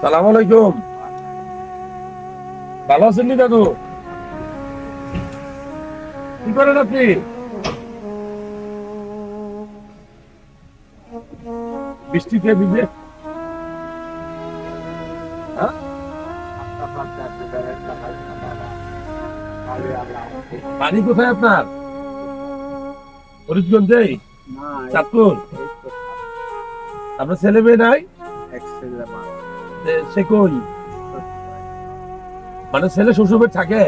সালাম আলাইকুম। ভালো আছেন নি দাদু? কি করেন আপনি? বৃষ্টিতে ভিজে? হ্যাঁ? বাড়ি কোথায় আপনার? ফরিদগঞ্জেই? চাঁদপুর? আপনার ছেলে মেয়ে নাই? সে কই? মানে ছেলে শ্বশুর বাড়ি থাকে?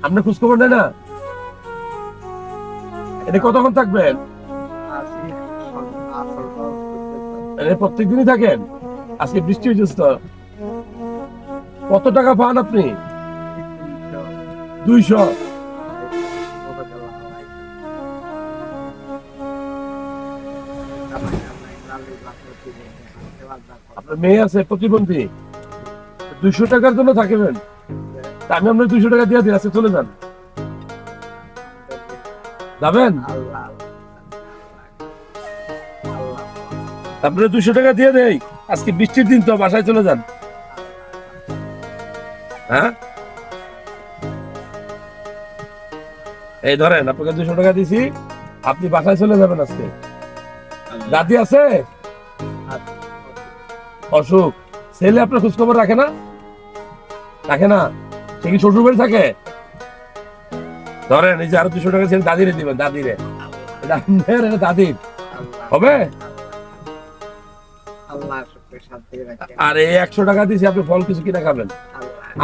আপনি খোঁজ খবর নেয় না? এটা কতক্ষণ থাকবেন? প্রত্যেকদিনই থাকেন? আজকে বৃষ্টি হয়েছে তো। কত টাকা পান আপনি? 200? আপনার মেয়ে আছে প্রতিবন্ধী? 200 টাকার জন্য থাকবেন? তা আমি আপনার 200 টাকা দিয়ে দিই, আজকে চলে যান। যাবেন? আপনার 200 টাকা দিয়ে দেই, আজকে বৃষ্টির দিন তো, বাসায় চলে যান। হ্যাঁ, এই ধরেন আপনাকে 200 টাকা দিছি, আপনি বাসায় চলে যাবেন আজকে। দাদি আছে? অসুখ? ছেলে আপনার খোঁজ খবর রাখে না? রাখে না? সে কি শ্বশুর বাড়ি থাকে? ধরেন এই যে আরো 200 টাকা ছেলে দাদিরে দিবেন, দাদিরে। এটা আপনার, এটা দাদির হবে। আর এই 100 টাকা দিছি, আপনি ফল কিছু কিনে খাবেন।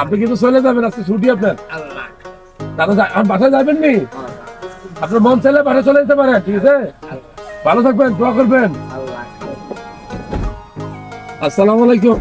আপনি কিন্তু চলে যাবেন, আজকে ছুটি আপনার। তাহলে বাসায় যাবেন নি? আপনার মন চাইলে বাসায় চলে যেতে পারেন, ঠিক আছে? ভালো থাকবেন, দোয়া করবেন। আসসালামু আলাইকুম।